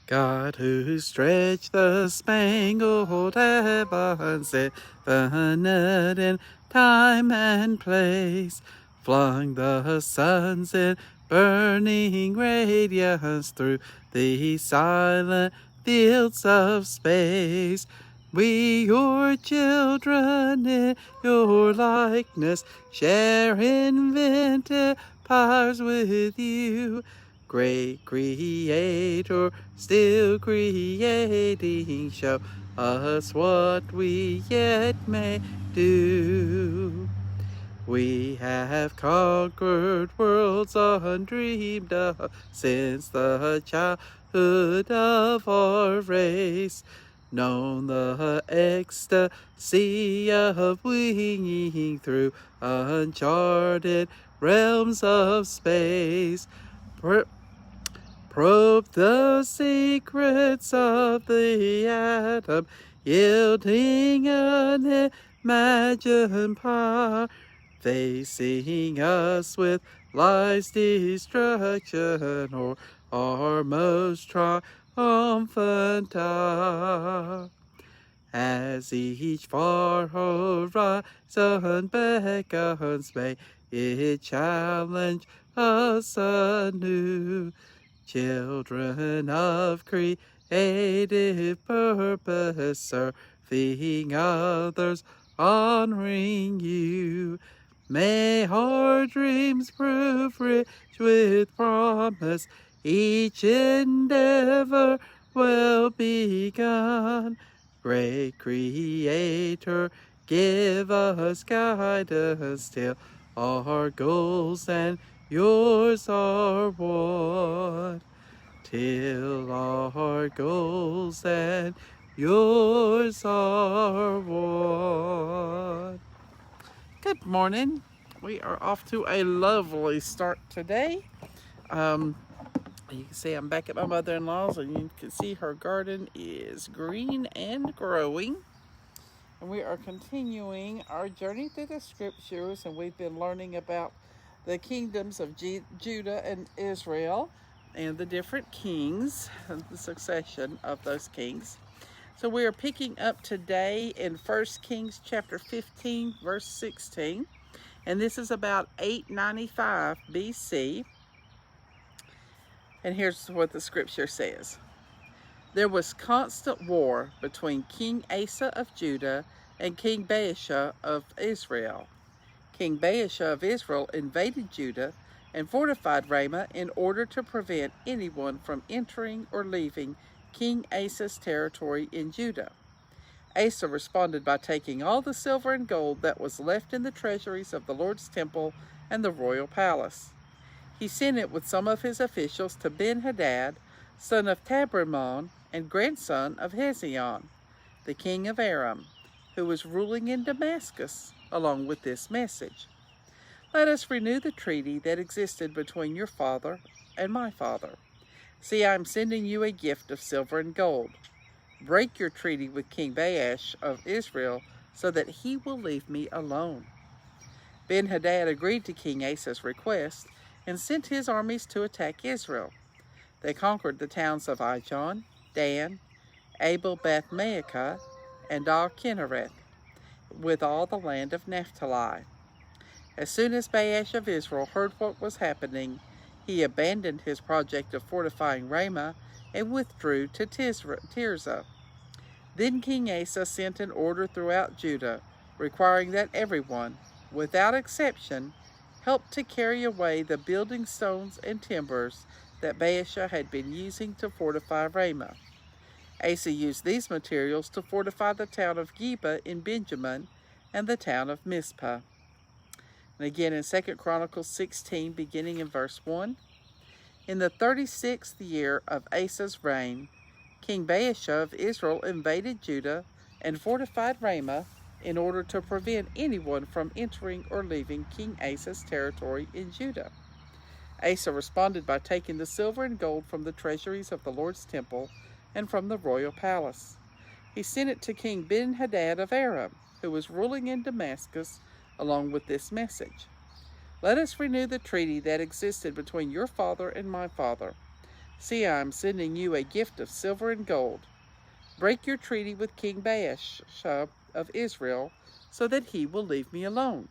God who stretched the spangled heavens infinite in time and place, flung the suns in burning radiance through the silent fields of space. We, your children, in your likeness, share inventive powers with you. Great Creator, still creating, show us what we yet may do. We have conquered worlds undreamed of since the childhood of our race, known the ecstasy of winging through uncharted realms of space. Probe the secrets of the atom, yielding unimagined power, facing us with life's destruction or our most triumphant hour. As each far horizon beckons, may it challenge us anew. Children of creative purpose, serving others, honoring you. May our dreams prove rich with promise, each endeavor well begun. Great Creator, give us guidance till our goals and yours are one. Till our goals and yours are one. Good morning. We are off to a lovely start today. You can see I'm back at my mother-in-law's, and you can see her garden is green and growing. And we are continuing our journey through the scriptures, and we've been learning about the kingdoms of Judah and Israel and the different kings and the succession of those kings. So we are picking up today in 1 Kings chapter 15, verse 16. And this is about 895 BC. And here's what the scripture says. There was constant war between King Asa of Judah and King Baasha of Israel. King Baasha of Israel invaded Judah and fortified Ramah in order to prevent anyone from entering or leaving King Asa's territory in Judah. Asa responded by taking all the silver and gold that was left in the treasuries of the Lord's temple and the royal palace. He sent it with some of his officials to Ben-Hadad, son of Tabrimon and grandson of Hezion, the king of Aram, who was ruling in Damascus, along with this message. Let us renew the treaty that existed between your father and my father. See, I am sending you a gift of silver and gold. Break your treaty with King Baash of Israel so that he will leave me alone. Ben-Hadad agreed to King Asa's request and sent his armies to attack Israel. They conquered the towns of Ijon, Dan, Abel-Beth-Maacah, and Al-Kinnereth, with all the land of Naphtali. As soon as Baash of Israel heard what was happening, he abandoned his project of fortifying Ramah and withdrew to Tirzah. Then King Asa sent an order throughout Judah, requiring that everyone, without exception, help to carry away the building stones and timbers that Baasha had been using to fortify Ramah. Asa used these materials to fortify the town of Geba in Benjamin and the town of Mizpah. And again in 2 Chronicles 16, beginning in verse 1. In the 36th year of Asa's reign, King Baasha of Israel invaded Judah and fortified Ramah in order to prevent anyone from entering or leaving King Asa's territory in Judah. Asa responded by taking the silver and gold from the treasuries of the Lord's temple and from the royal palace. He sent it to King Ben-Hadad of Aram, who was ruling in Damascus, along with this message. Let us renew the treaty that existed between your father and my father. See, I am sending you a gift of silver and gold. Break your treaty with King Baasha of Israel, so that he will leave me alone."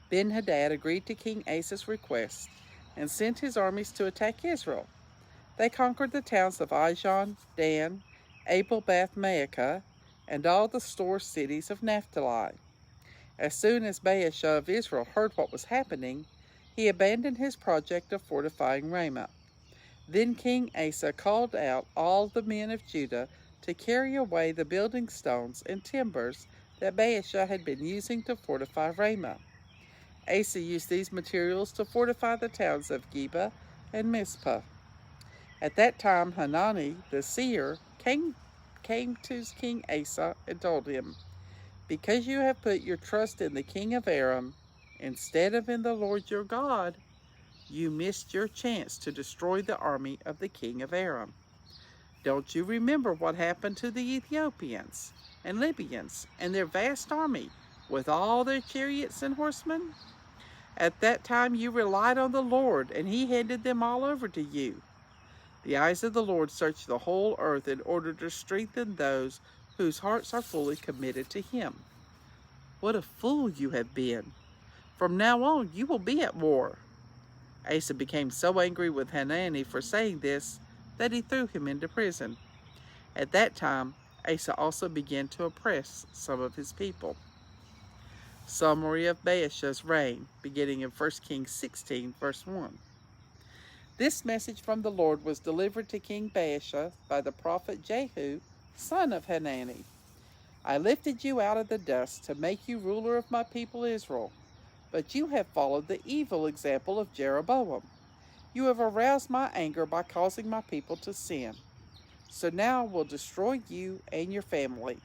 Ben-Hadad agreed to King Asa's request and sent his armies to attack Israel. They conquered the towns of Ijon, Dan, Abel-Beth-Maacah, and all the store cities of Naphtali. As soon as Baasha of Israel heard what was happening, he abandoned his project of fortifying Ramah. Then King Asa called out all the men of Judah to carry away the building stones and timbers that Baasha had been using to fortify Ramah. Asa used these materials to fortify the towns of Geba and Mizpah. At that time Hanani, the seer, came to King Asa and told him, "Because you have put your trust in the king of Aram instead of in the Lord your God, you missed your chance to destroy the army of the king of Aram. Don't you remember what happened to the Ethiopians and Libyans and their vast army with all their chariots and horsemen? At that time you relied on the Lord, and he handed them all over to you. The eyes of the Lord search the whole earth in order to strengthen those whose hearts are fully committed to him. What a fool you have been! From now on you will be at war." Asa became so angry with Hanani for saying this that he threw him into prison. At that time, Asa also began to oppress some of his people. Summary of Baasha's reign, beginning in 1 Kings 16, verse 1. This message from the Lord was delivered to King Baasha by the prophet Jehu, son of Hanani. "I lifted you out of the dust to make you ruler of my people Israel. But you have followed the evil example of Jeroboam. You have aroused my anger by causing my people to sin. So now I will destroy you and your family,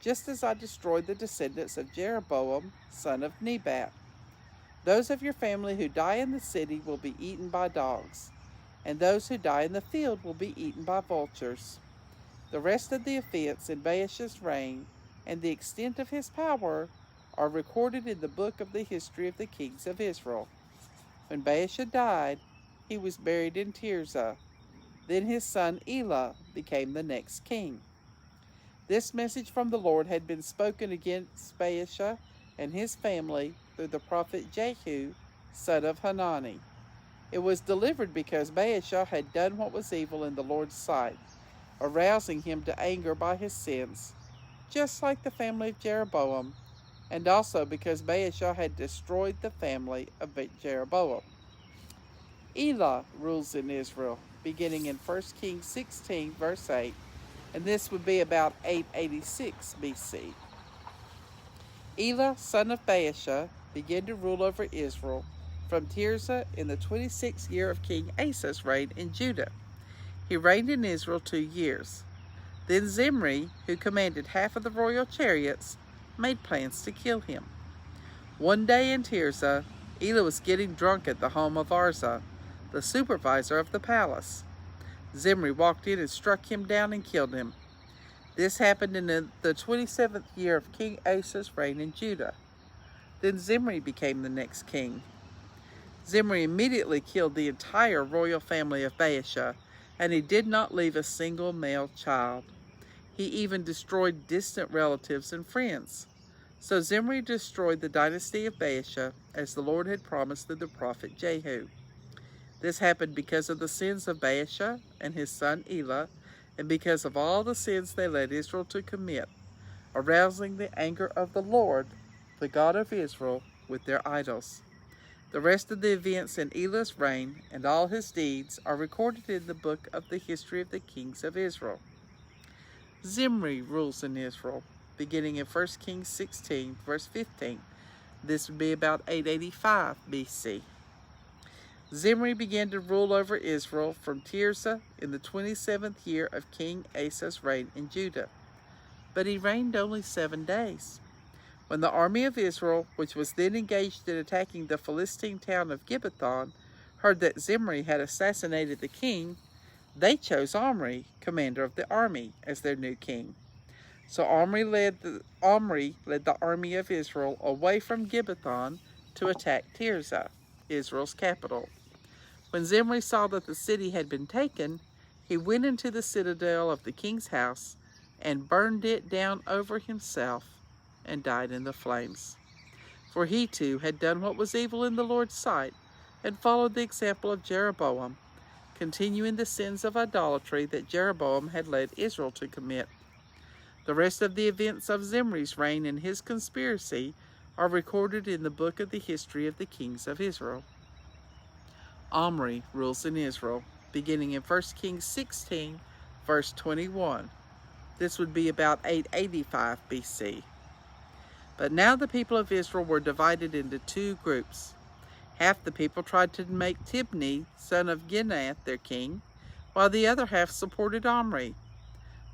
just as I destroyed the descendants of Jeroboam, son of Nebat. Those of your family who die in the city will be eaten by dogs, and those who die in the field will be eaten by vultures." The rest of the events in Baasha's reign and the extent of his power are recorded in the book of the history of the kings of Israel. When Baasha died, he was buried in Tirzah. Then his son Elah became the next king. This message from the Lord had been spoken against Baasha and his family through the prophet Jehu, son of Hanani. It was delivered because Baasha had done what was evil in the Lord's sight, arousing him to anger by his sins, just like the family of Jeroboam, and also because Baasha had destroyed the family of Jeroboam. Elah rules in Israel, beginning in 1 Kings 16, verse 8, and this would be about 886 BC. Elah, son of Baasha, began to rule over Israel from Tirzah in the 26th year of King Asa's reign in Judah. He reigned in Israel 2 years. Then Zimri, who commanded half of the royal chariots, made plans to kill him. One day in Tirzah, Elah was getting drunk at the home of Arza, the supervisor of the palace. Zimri walked in and struck him down and killed him. This happened in the 27th year of King Asa's reign in Judah. Then Zimri became the next king. Zimri immediately killed the entire royal family of Baasha, and he did not leave a single male child. He even destroyed distant relatives and friends. So Zimri destroyed the dynasty of Baasha, as the Lord had promised through the prophet Jehu. This happened because of the sins of Baasha and his son Elah, and because of all the sins they led Israel to commit, arousing the anger of the Lord, the God of Israel, with their idols. The rest of the events in Elah's reign and all his deeds are recorded in the book of the history of the kings of Israel. Zimri rules in Israel, beginning in 1 Kings 16, verse 15. This would be about 885 BC. Zimri began to rule over Israel from Tirzah in the 27th year of King Asa's reign in Judah. But he reigned only 7 days. When the army of Israel, which was then engaged in attacking the Philistine town of Gibbethon, heard that Zimri had assassinated the king, they chose Omri, commander of the army, as their new king. So Omri led the army of Israel away from Gibbethon to attack Tirzah, Israel's capital. When Zimri saw that the city had been taken, he went into the citadel of the king's house and burned it down over himself and died in the flames. For he too had done what was evil in the Lord's sight and followed the example of Jeroboam, continuing the sins of idolatry that Jeroboam had led Israel to commit. The rest of the events of Zimri's reign and his conspiracy are recorded in the book of the history of the kings of Israel. Omri rules in Israel, beginning in 1 Kings 16, verse 21. This would be about 885 BC. But now the people of Israel were divided into two groups. Half the people tried to make Tibni, son of Ginath, their king, while the other half supported Omri.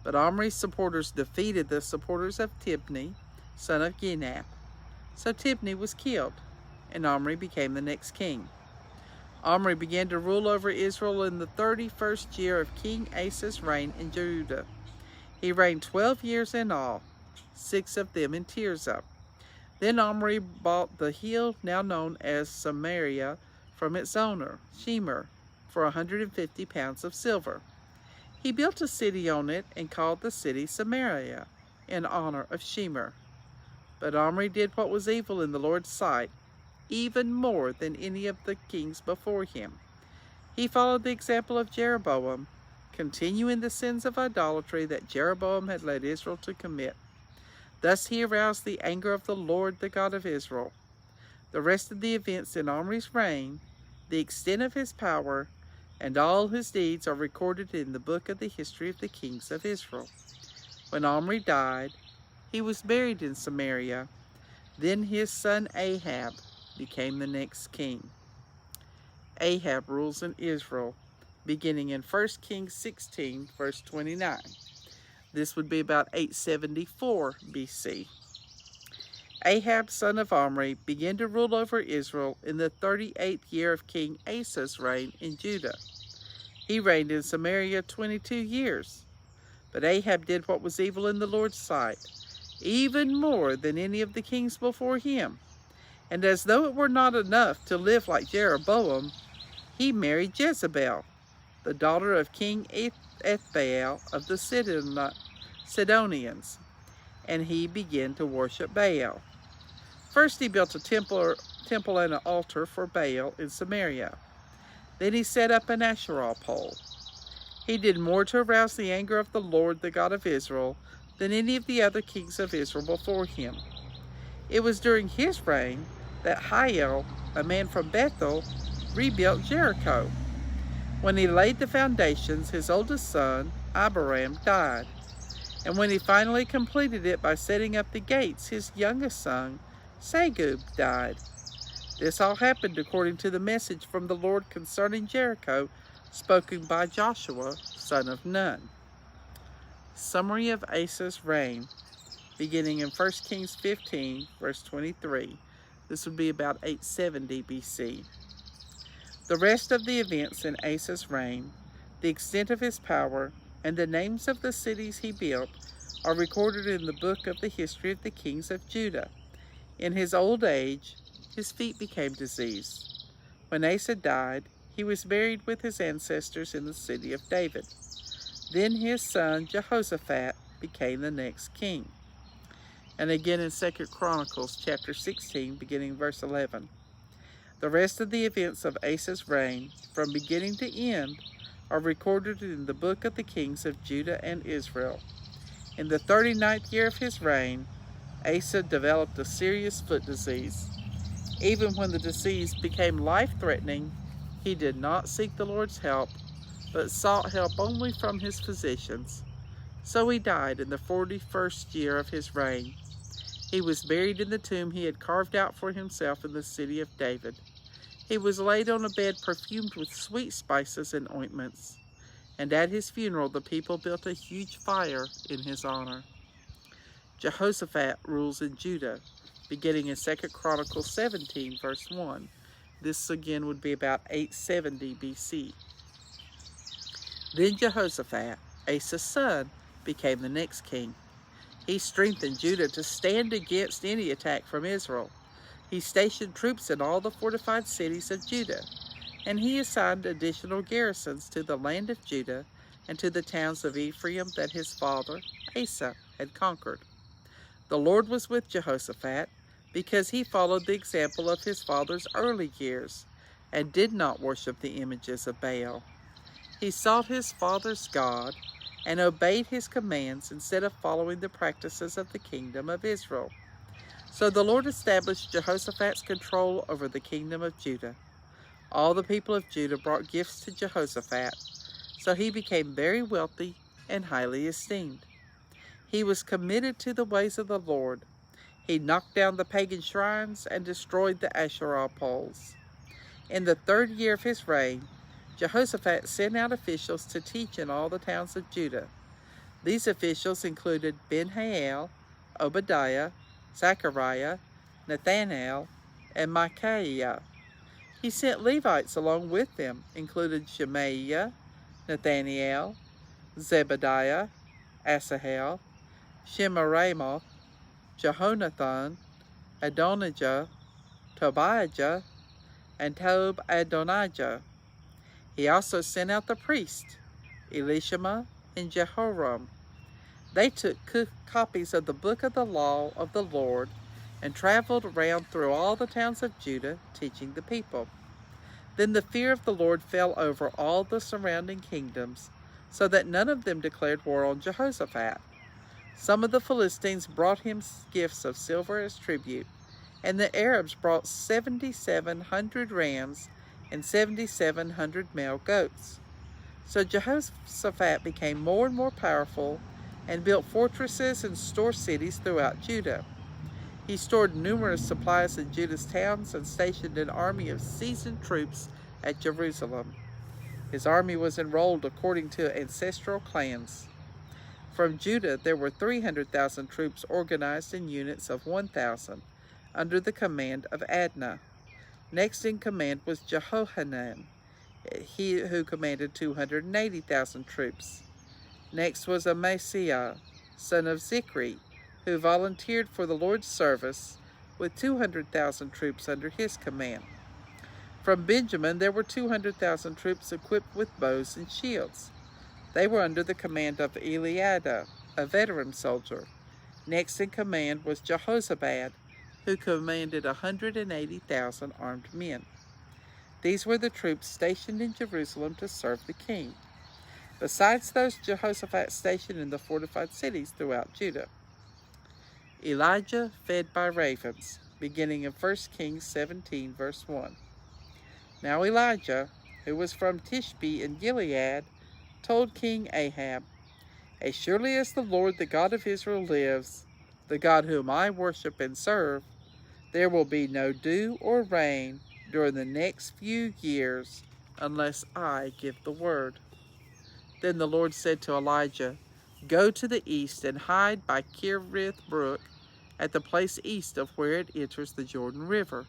But Omri's supporters defeated the supporters of Tibni, son of Ginath. So Tibni was killed, and Omri became the next king. Omri began to rule over Israel in the 31st year of King Asa's reign in Judah. He reigned 12 years in all, 6 of them in Tirzah. Then Omri bought the hill now known as Samaria from its owner, Shemer, for 150 pounds of silver. He built a city on it and called the city Samaria, in honor of Shemer. But Omri did what was evil in the Lord's sight, even more than any of the kings before him. He followed the example of Jeroboam, continuing the sins of idolatry that Jeroboam had led Israel to commit. Thus he aroused the anger of the Lord, the God of Israel. The rest of the events in Omri's reign, the extent of his power, and all his deeds are recorded in the book of the history of the kings of Israel. When Omri died, he was buried in Samaria. Then his son Ahab became the next king. Ahab rules in Israel, beginning in 1 Kings 16, verse 29. This would be about 874 BC. Ahab, son of Omri, began to rule over Israel in the 38th year of King Asa's reign in Judah. He reigned in Samaria 22 years. But Ahab did what was evil in the Lord's sight, even more than any of the kings before him. And as though it were not enough to live like Jeroboam, he married Jezebel, the daughter of King Ethbaal of the Sidonians, and he began to worship Baal. First he built a temple and an altar for Baal in Samaria. Then he set up an Asherah pole. He did more to arouse the anger of the Lord, the God of Israel, than any of the other kings of Israel before him. It was during his reign that Hiel, a man from Bethel, rebuilt Jericho. When he laid the foundations, his oldest son, Abiram, died. And when he finally completed it by setting up the gates, his youngest son, Segub, died. This all happened according to the message from the Lord concerning Jericho, spoken by Joshua, son of Nun. Summary of Asa's reign, beginning in 1 Kings 15, verse 23. This would be about 870 BC. The rest of the events in Asa's reign, the extent of his power, and the names of the cities he built are recorded in the book of the history of the kings of Judah. In his old age, his feet became diseased. When Asa died, he was buried with his ancestors in the city of David. Then his son Jehoshaphat became the next king. And again in 2 Chronicles chapter 16, beginning verse 11. The rest of the events of Asa's reign, from beginning to end, are recorded in the book of the kings of Judah and Israel. In the 39th year of his reign, Asa developed a serious foot disease. Even when the disease became life-threatening, he did not seek the Lord's help, but sought help only from his physicians. So he died in the 41st year of his reign. He was buried in the tomb he had carved out for himself in the city of David. He was laid on a bed perfumed with sweet spices and ointments. And at his funeral the people built a huge fire in his honor. Jehoshaphat rules in Judah, beginning in 2 Chronicles 17, verse 1. This again would be about 870 BC. Then Jehoshaphat, Asa's son, became the next king. He strengthened Judah to stand against any attack from Israel. He stationed troops in all the fortified cities of Judah. and he assigned additional garrisons to the land of Judah and to the towns of Ephraim that his father Asa had conquered. The Lord was with Jehoshaphat because he followed the example of his father's early years and did not worship the images of Baal. He sought his father's God and obeyed his commands instead of following the practices of the kingdom of Israel. So the Lord established Jehoshaphat's control over the kingdom of Judah. All the people of Judah brought gifts to Jehoshaphat, so he became very wealthy and highly esteemed. He was committed to the ways of the Lord. He knocked down the pagan shrines and destroyed the Asherah poles. In the 3rd year of his reign, Jehoshaphat sent out officials to teach in all the towns of Judah. These officials included Ben-Hael, Obadiah, Zechariah, Nathanael, and Micaiah. He sent Levites along with them, including Shemaiah, Nathaniel, Zebediah, Asahel, Shemiramoth, Jehonathan, Adonijah, Tobiah, and Tob-Adonijah. He also sent out the priests, Elishama and Jehoram. They took copies of the book of the law of the Lord and traveled around through all the towns of Judah, teaching the people. Then the fear of the Lord fell over all the surrounding kingdoms, so that none of them declared war on Jehoshaphat. Some of the Philistines brought him gifts of silver as tribute, and the Arabs brought 7,700 rams and 7,700 male goats. So Jehoshaphat became more and more powerful and built fortresses and store cities throughout Judah. He stored numerous supplies in Judah's towns and stationed an army of seasoned troops at Jerusalem. His army was enrolled according to ancestral clans. From Judah, there were 300,000 troops organized in units of 1,000 under the command of Adnah. Next in command was Jehohanan, he who commanded 280,000 troops. Next was Amasiah, son of Zikri, who volunteered for the Lord's service with 200,000 troops under his command. From Benjamin, there were 200,000 troops equipped with bows and shields. They were under the command of Eliada, a veteran soldier. Next in command was Jehozabad, who commanded 180,000 armed men. These were the troops stationed in Jerusalem to serve the king. Besides those, Jehoshaphat stationed in the fortified cities throughout Judah. Elijah fed by ravens, beginning in 1 Kings 17, verse 1. Now Elijah, who was from Tishbe in Gilead, told King Ahab, "As surely as the Lord, the God of Israel, lives, the God whom I worship and serve, there will be no dew or rain during the next few years unless I give the word." Then the Lord said to Elijah, "Go to the east and hide by Cherith Brook at the place east of where it enters the Jordan River.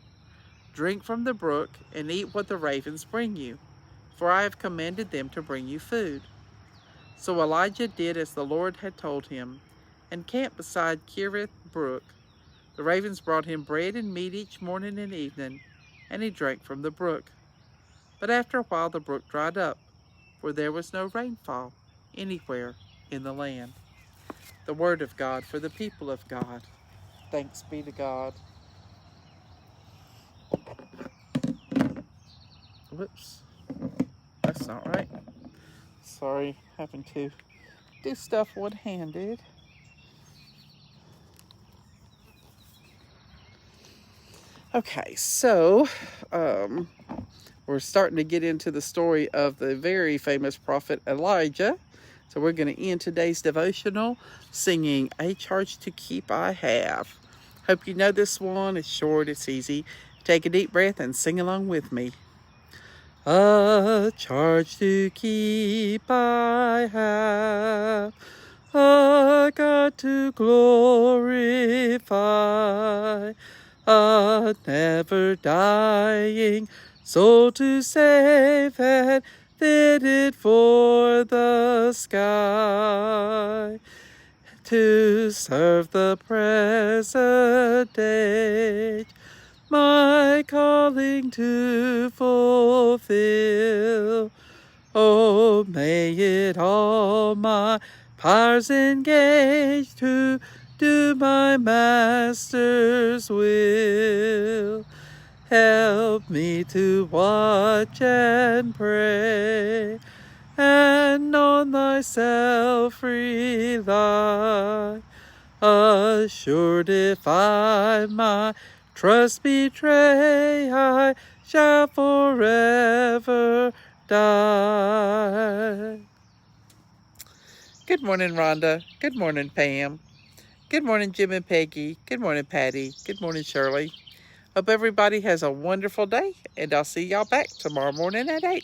Drink from the brook and eat what the ravens bring you, for I have commanded them to bring you food." So Elijah did as the Lord had told him, and camped beside Cherith Brook. The ravens brought him bread and meat each morning and evening, and he drank from the brook. But after a while the brook dried up, for there was no rainfall anywhere in the land. The word of God for the people of God. Thanks be to God. Whoops, that's not right. Sorry, having to do stuff one-handed. Okay, so we're starting to get into the story of the very famous prophet Elijah. So we're going to end today's devotional singing "A Charge to Keep I Have." Hope you know this one. It's short, it's easy. Take a deep breath and sing along with me. A charge to keep I have, a God to glorify, a never dying soul to save and fitted for the sky, to serve the present age. My God calling to fulfill. Oh, may it all my powers engage to do my Master's will. Help me to watch and pray, and on thyself rely. Assured if I my trust betray, I shall forever die. Good morning, Rhonda. Good morning, Pam. Good morning, Jim and Peggy. Good morning, Patty. Good morning, Shirley. Hope everybody has a wonderful day, and I'll see y'all back tomorrow morning at 8.